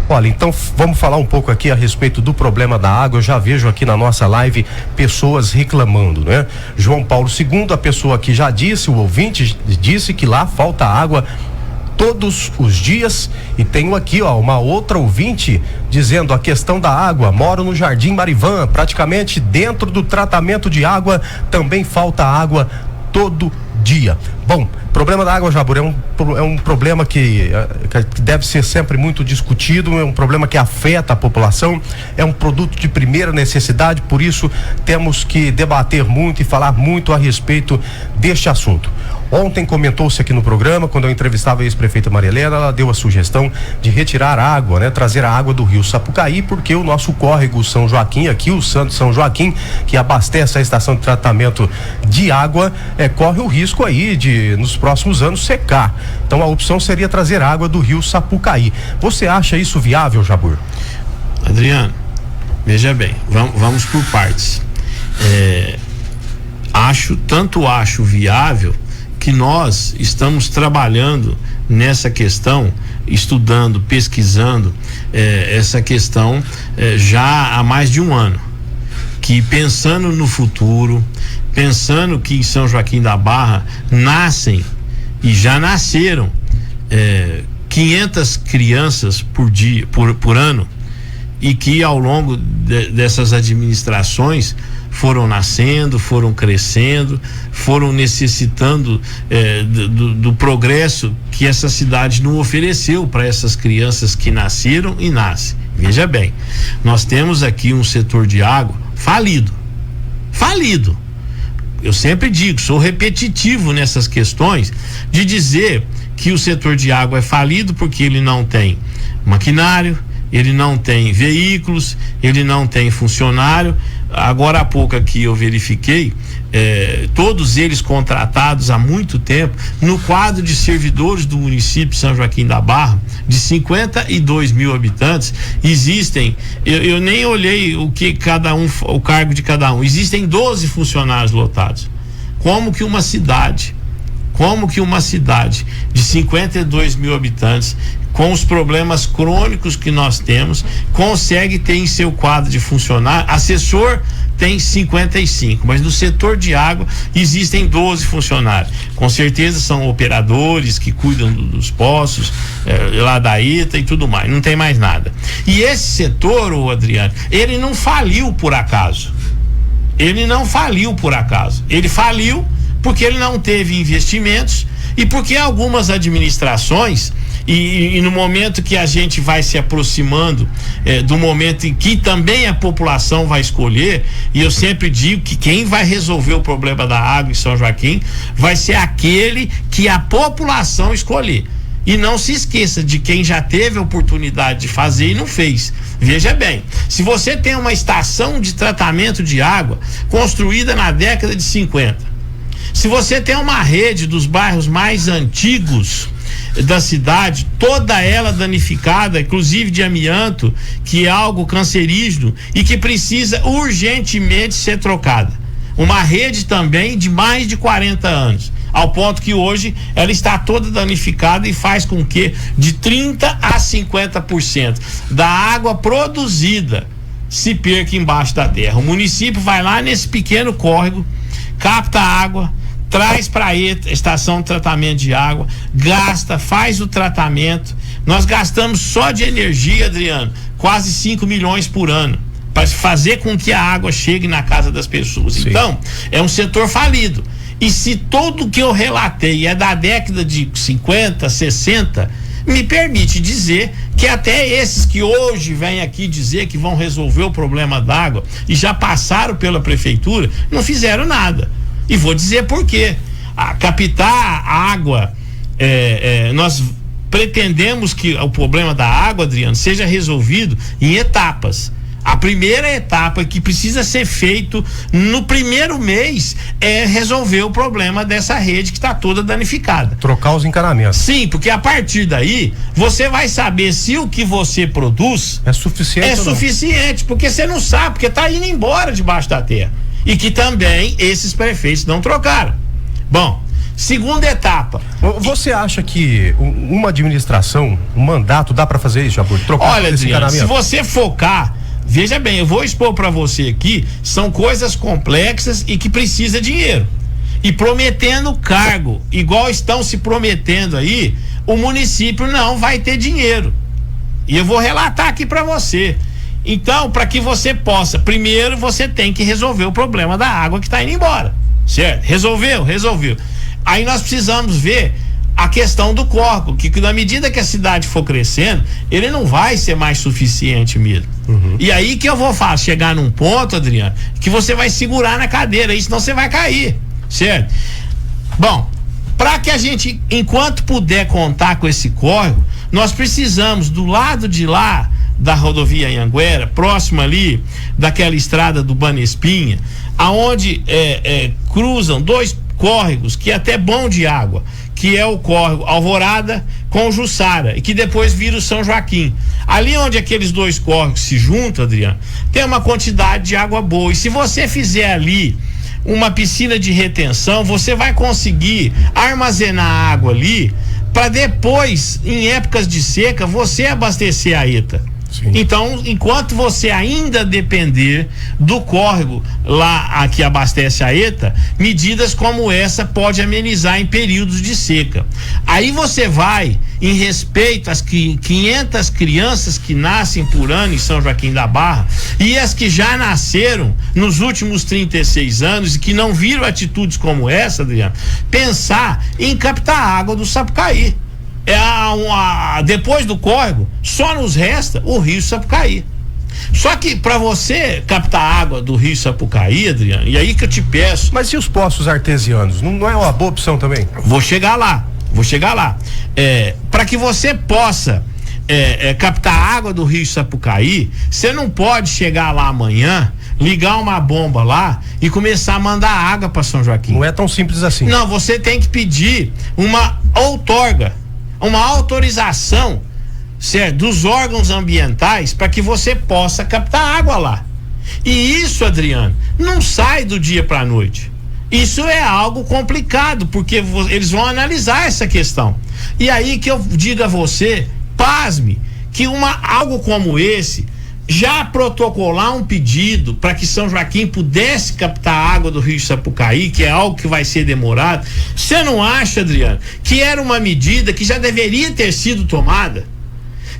Olha, então vamos falar um pouco aqui a respeito do problema da água. Eu já vejo aqui na nossa live pessoas reclamando, né? João Paulo II, a pessoa que já disse, o ouvinte disse que lá falta água todos os dias. E tenho aqui, uma outra ouvinte dizendo a questão da água. Moro no Jardim Marivan, praticamente dentro do tratamento de água, também falta água todo dia. Bom, problema da água, Jabur, é um problema que deve ser sempre muito discutido, é um problema que afeta a população, é um produto de primeira necessidade, por isso temos que debater muito e falar muito a respeito deste assunto. Ontem comentou-se aqui no programa, quando eu entrevistava a ex-prefeita Maria Helena, ela deu a sugestão de retirar a água, né? Trazer a água do rio Sapucaí, porque o nosso córrego São Joaquim, aqui o Santo São Joaquim, que abastece a estação de tratamento de água, corre o risco aí de, nos próximos anos, secar. Então a opção seria trazer água do rio Sapucaí. Você acha isso viável, Jabur? Adriano, veja bem, vamos por partes. Acho viável que nós estamos trabalhando nessa questão, estudando, pesquisando essa questão já há mais de um ano, que pensando no futuro, pensando que em São Joaquim da Barra nascem e já nasceram 500 crianças por ano, e que ao longo dessas administrações foram nascendo, foram crescendo, foram necessitando do progresso que essa cidade não ofereceu para essas crianças que nasceram e nascem. Veja bem, nós temos aqui um setor de água falido. Eu sempre digo, sou repetitivo nessas questões de dizer que o setor de água é falido porque ele não tem maquinário, ele não tem veículos, ele não tem funcionário. Agora há pouco aqui eu verifiquei, todos eles contratados há muito tempo. No quadro de servidores do município de São Joaquim da Barra, de 52 mil habitantes, existem, eu nem olhei o cargo de cada um, existem 12 funcionários lotados. Como que uma cidade de 52 mil habitantes, com os problemas crônicos que nós temos, consegue ter em seu quadro de funcionário? Assessor tem 55, mas no setor de água existem 12 funcionários. Com certeza são operadores que cuidam dos poços, lá da ITA e tudo mais, não tem mais nada. E esse setor, Adriano, ele não faliu por acaso. Ele faliu porque ele não teve investimentos e porque algumas administrações, e no momento que a gente vai se aproximando do momento em que também a população vai escolher, e eu sempre digo que quem vai resolver o problema da água em São Joaquim vai ser aquele que a população escolher. E não se esqueça de quem já teve a oportunidade de fazer e não fez. Veja bem, se você tem uma estação de tratamento de água construída na década de 50, se você tem uma rede dos bairros mais antigos da cidade, toda ela danificada, inclusive de amianto, que é algo cancerígeno e que precisa urgentemente ser trocada. Uma rede também de mais de 40 anos, ao ponto que hoje ela está toda danificada e faz com que de 30% a 50% da água produzida se perca embaixo da terra. O município vai lá nesse pequeno córrego, capta a água, traz para a estação de tratamento de água, gasta, faz o tratamento. Nós gastamos só de energia, Adriano, quase 5 milhões por ano para fazer com que a água chegue na casa das pessoas. Sim. Então, é um setor falido. E se tudo que eu relatei é da década de 50, 60, me permite dizer que até esses que hoje vêm aqui dizer que vão resolver o problema da água e já passaram pela prefeitura, não fizeram nada. E vou dizer por quê. Captar a água, nós pretendemos que o problema da água, Adriano, seja resolvido em etapas. A primeira etapa que precisa ser feito no primeiro mês é resolver o problema dessa rede que está toda danificada. Trocar os encanamentos. Sim, porque a partir daí você vai saber se o que você produz é suficiente. É suficiente, porque você não sabe, porque está indo embora debaixo da terra. E que também esses prefeitos não trocaram. Bom, Segunda etapa. Você acha que uma administração, um mandato, dá para fazer isso, Jabur? Olha, Adriano, se você focar, veja bem, eu vou expor para você aqui, são coisas complexas e que precisa dinheiro. E prometendo cargo, igual estão se prometendo aí, o município não vai ter dinheiro. E eu vou relatar aqui para você. Então, para que você possa, primeiro você tem que resolver o problema da água que está indo embora, certo? Resolveu. Aí nós precisamos ver a questão do córrego, que na medida que a cidade for crescendo, ele não vai ser mais suficiente mesmo. E aí que eu vou chegar num ponto, Adriano, que você vai segurar na cadeira, aí senão você vai cair, certo? Bom, para que a gente, enquanto puder contar com esse córrego, nós precisamos do lado de lá da rodovia Anhanguera, próximo ali daquela estrada do Banespinha, aonde cruzam dois córregos que é até bom de água, que é o córrego Alvorada com o Jussara, e que depois vira o São Joaquim. Ali onde aqueles dois córregos se juntam, Adriano, tem uma quantidade de água boa, e se você fizer ali uma piscina de retenção, você vai conseguir armazenar água ali para depois, em épocas de seca, você abastecer a ETA. Sim. Então, enquanto você ainda depender do córrego lá que abastece a ETA, medidas como essa pode amenizar em períodos de seca. Aí você vai, em respeito às 500 crianças que nascem por ano em São Joaquim da Barra e as que já nasceram nos últimos 36 anos e que não viram atitudes como essa, Adriano, pensar em captar a água do Sapucaí. Depois do córrego, só nos resta o rio Sapucaí. Só que para você captar água do rio Sapucaí, Adriano, e aí que eu te peço. Mas e os poços artesianos? Não é uma boa opção também? Vou chegar lá. Para que você possa captar água do rio Sapucaí, você não pode chegar lá amanhã, ligar uma bomba lá e começar a mandar água para São Joaquim. Não é tão simples assim. Não, você tem que pedir uma outorga, uma autorização, certo, dos órgãos ambientais para que você possa captar água lá. E isso, Adriano, não sai do dia para a noite. Isso é algo complicado, porque eles vão analisar essa questão. E aí que eu digo a você, pasme, que algo como esse, já protocolar um pedido para que São Joaquim pudesse captar água do rio Sapucaí, que é algo que vai ser demorado, você não acha, Adriano, que era uma medida que já deveria ter sido tomada?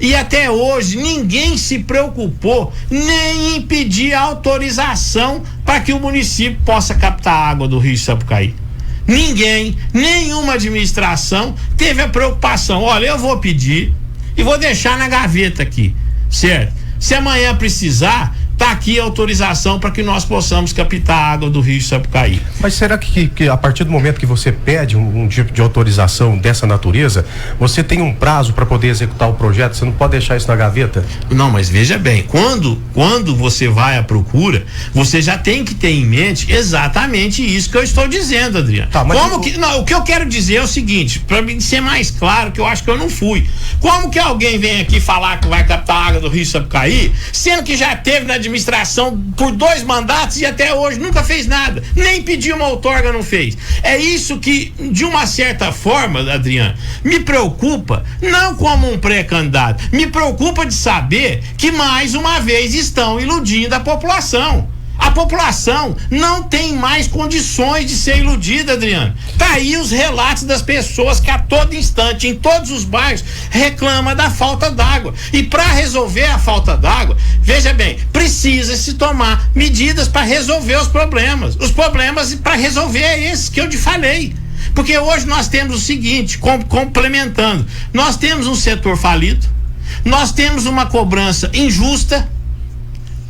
E até hoje ninguém se preocupou nem em pedir autorização para que o município possa captar água do rio Sapucaí. Nenhuma administração teve a preocupação. Olha, eu vou pedir e vou deixar na gaveta aqui, certo? Se amanhã precisar, tá aqui a autorização para que nós possamos captar a água do rio Sapucaí. Mas será que a partir do momento que você pede um tipo de autorização dessa natureza, você tem um prazo para poder executar o projeto? Você não pode deixar isso na gaveta? Não, mas veja bem, quando você vai à procura, você já tem que ter em mente exatamente isso que eu estou dizendo, Adriano. Tá, mas o que eu quero dizer é o seguinte, para mim ser mais claro, que eu acho que eu não fui. Como que alguém vem aqui falar que vai captar a água do rio Sapucaí, sendo que já teve na administração por 2 mandatos e até hoje nunca fez nada, nem pediu uma outorga, não fez? É isso que, de uma certa forma, Adriano, me preocupa, não como um pré-candidato, me preocupa de saber que mais uma vez estão iludindo a população. A população não tem mais condições de ser iludida, Adriano. Tá aí os relatos das pessoas que a todo instante, em todos os bairros, reclamam da falta d'água. E para resolver a falta d'água, veja bem, precisa-se tomar medidas para resolver os problemas. Os problemas para resolver é esses que eu te falei. Porque hoje nós temos o seguinte, complementando, nós temos um setor falido, nós temos uma cobrança injusta,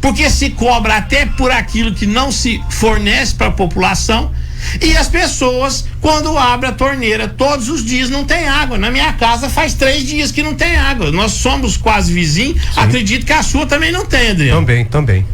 porque se cobra até por aquilo que não se fornece para a população, e as pessoas, quando abrem a torneira todos os dias, não tem água. Na minha casa faz 3 dias que não tem água. Nós somos quase vizinhos. Sim. Acredito que a sua também não tem, Adriano. Também.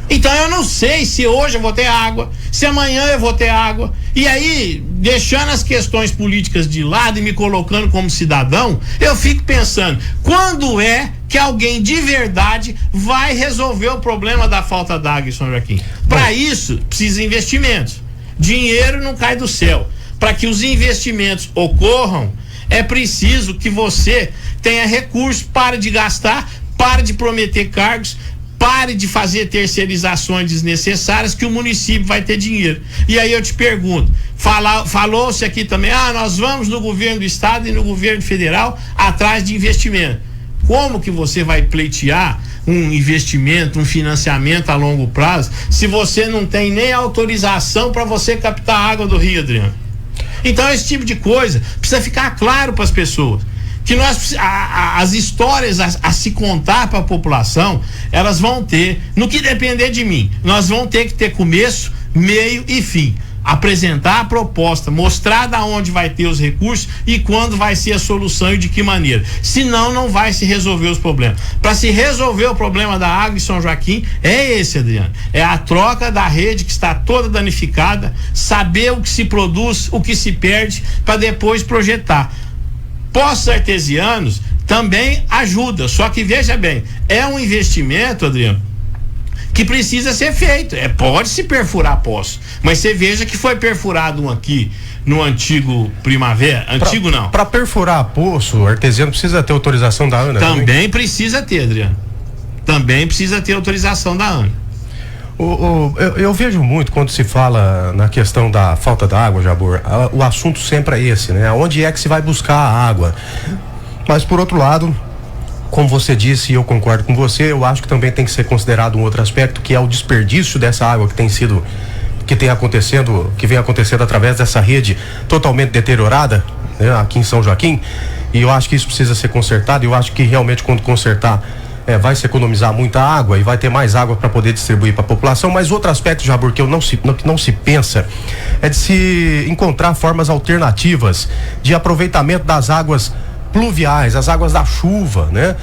Então eu não sei se hoje eu vou ter água, se amanhã eu vou ter água. E aí, deixando as questões políticas de lado e me colocando como cidadão, eu fico pensando, quando é que alguém de verdade vai resolver o problema da falta d'água em São Joaquim? Para isso, precisa de investimentos. Dinheiro não cai do céu. para que os investimentos ocorram, é preciso que você tenha recursos, pare de gastar, pare de prometer cargos, pare de fazer terceirizações desnecessárias, que o município vai ter dinheiro. E aí eu te pergunto, falou-se aqui também, nós vamos no governo do estado e no governo federal atrás de investimento. Como que você vai pleitear um investimento, um financiamento a longo prazo, se você não tem nem autorização para você captar a água do rio, Adriano? Então esse tipo de coisa precisa ficar claro para as pessoas, que as histórias a se contar para a população, elas vão ter, no que depender de mim, nós vamos ter que ter começo, meio e fim. Apresentar a proposta, mostrar da onde vai ter os recursos e quando vai ser a solução e de que maneira. Senão não vai se resolver os problemas. Para se resolver o problema da água em São Joaquim, é esse, Adriano. É a troca da rede que está toda danificada, saber o que se produz, o que se perde, para depois projetar. Poços artesianos também ajuda, só que veja bem, é um investimento, Adriano, que precisa ser feito. Pode se perfurar poço, mas você veja que foi perfurado um aqui no antigo Primavera, não. Para perfurar poço artesiano precisa ter autorização da ANA? Também precisa ter, Adriano. Também precisa ter autorização da ANA. Eu vejo muito quando se fala na questão da falta da água, Jabor, o assunto sempre é esse, né? Onde é que se vai buscar a água? Mas por outro lado, como você disse, e eu concordo com você, eu acho que também tem que ser considerado um outro aspecto, que é o desperdício dessa água que vem acontecendo através dessa rede totalmente deteriorada, né, aqui em São Joaquim, e eu acho que isso precisa ser consertado. Eu acho que realmente quando consertar vai se economizar muita água e vai ter mais água para poder distribuir para a população. Mas outro aspecto, Jabor, que não se pensa é de se encontrar formas alternativas de aproveitamento das águas pluviais, as águas da chuva, né?